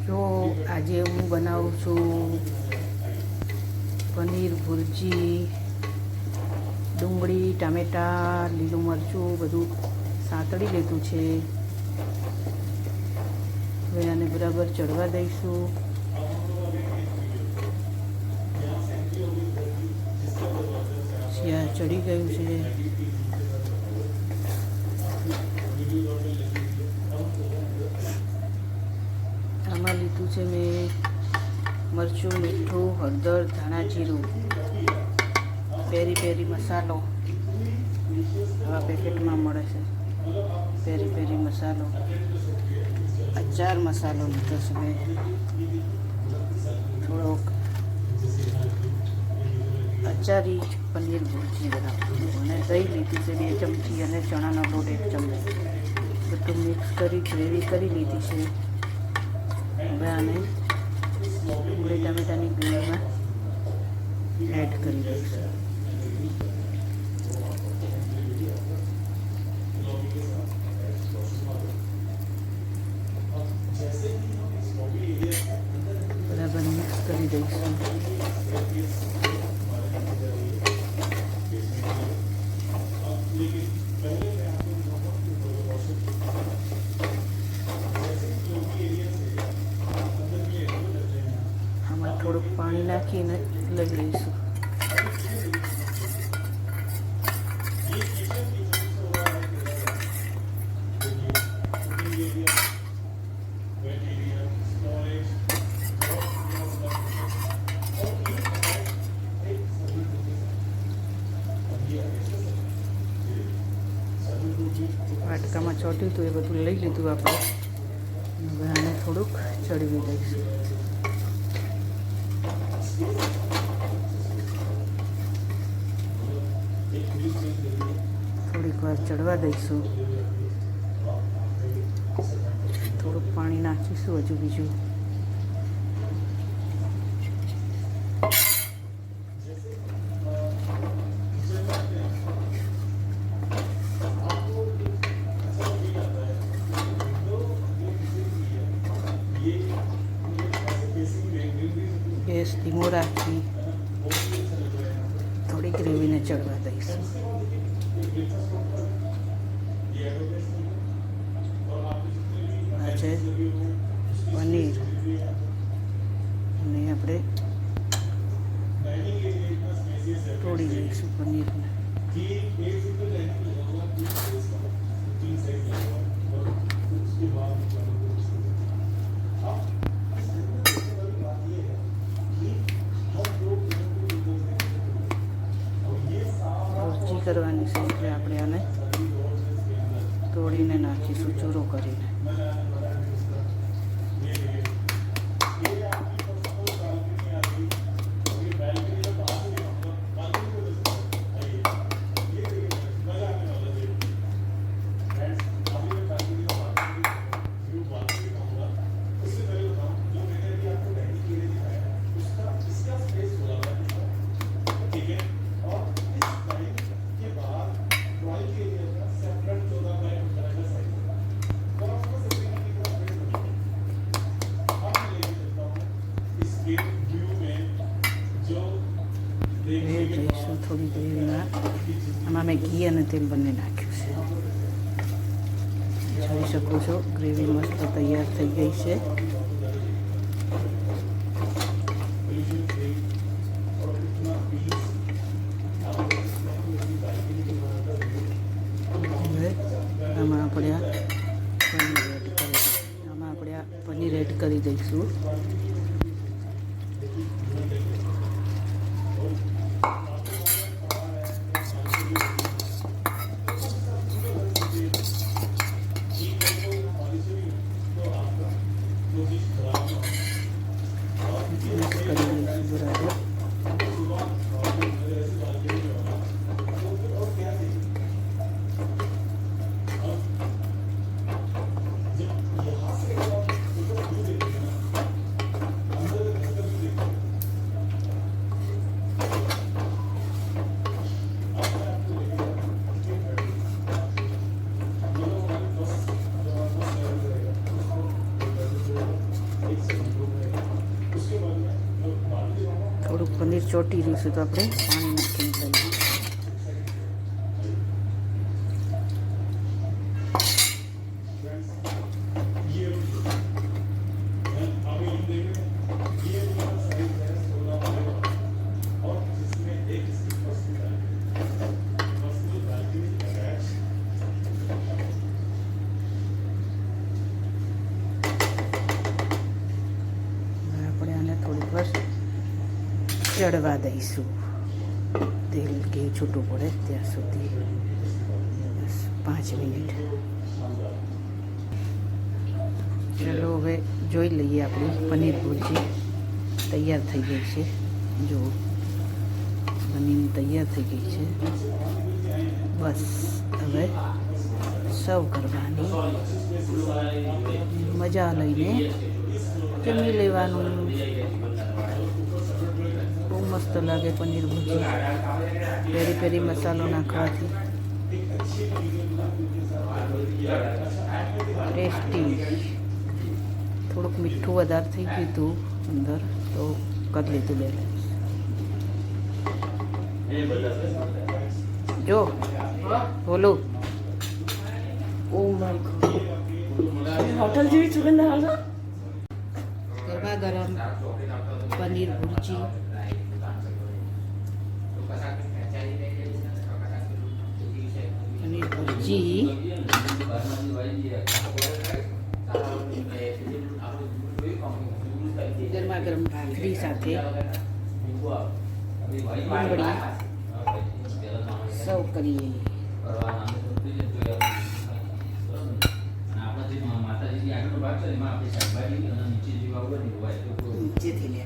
જો આજે હું બનાવું છું પનીર ભુરજી, ડુંગળી, ટામેટાં, લીલું મરચું બધું સાંતળી લીધું છે. હવે આને બરાબર ચડવા દઈશું. ચડી ગયું છે. આમાં લીધું છે મેં મરચું, મીઠું, હળદર, ધાણા જીરું, પેરી પેરી મસાલો. આવા પેકેટમાં મળે છે પેરી પેરી મસાલો. અચાર મસાલો લીધો છે મેં, થોડોક અચારી પનીર ભુરજી બનાવું અને દહીં લીધી છે 2 ચમચી અને ચણાનો લોટ 1 ચમચી. બધું મિક્સ કરી ગ્રેવી કરી લીધી છે. હવે આને ડુંગળી ટામેટાની ગ્રેવીમાં એડ કરી દઈશું. બરાબર મિક્સ કરી દઈશું. આમાં થોડુંક પાણી નાખીને લઈ લઈશું. વાટકામાં ચોટ્યું હતું એ બધું લઈ લીધું આપણે. હવે આને થોડુંક ચડવી દઈશું. થોડીક વાર ચડવા દઈશું. થોડુંક પાણી નાખીશું હજુ બીજું. ગેસ ધીમો રાખી થોડી ગ્રેવીને ચડવા દઈશું. આ છે પનીર અને આપણે તોડી લઈશું પનીરને. કરવાની છે એટલે આપણે આને તોડીને નાખીશું ચૂરો કરીને. જઈશું થોડી ગ્રેવીમાં. આમાં મેં ઘી અને તેલ બંને નાખ્યું છે. જોઈ શકો છો ગ્રેવી મસ્ત તૈયાર થઈ ગઈ છે. હવે આમાં આપણે પનીર એડ કરી દઈશું. પનીર ચોટી રહ્યું છે તો આપણે પાણી નાખીને લઈએ. આપણે આને થોડીક વાર ચડવા દઈશું. તેલ ઘી છૂટું પડે ત્યાં સુધી બસ 5 મિનિટ. ચલો હવે જોઈ લઈએ આપણી પનીર ભુરજી તૈયાર થઈ ગઈ છે. જો બનીને તૈયાર થઈ ગઈ છે. બસ હવે સર્વ કરવાની, મજા લઈને જમી લેવાનું. બહુ મસ્ત લાગે પનીર ભુરજી પેરી પેરી મસાલો નાખવાથી. ટેસ્ટી. થોડુંક મીઠું વધારે થઈ ગયું હતું અંદર તો કરી લીધું બેલેન્સ. જો બોલું ઓ માય ગોડ, હોટલ જેવી સુગંધ આવે. ગરમા ગરમ પનીર ભુરજી. પનીર ભુરજી ગરમા ગરમ ભાખરી સાથે ડુંગળી સર્વ કરીએ. નીચેથી લે.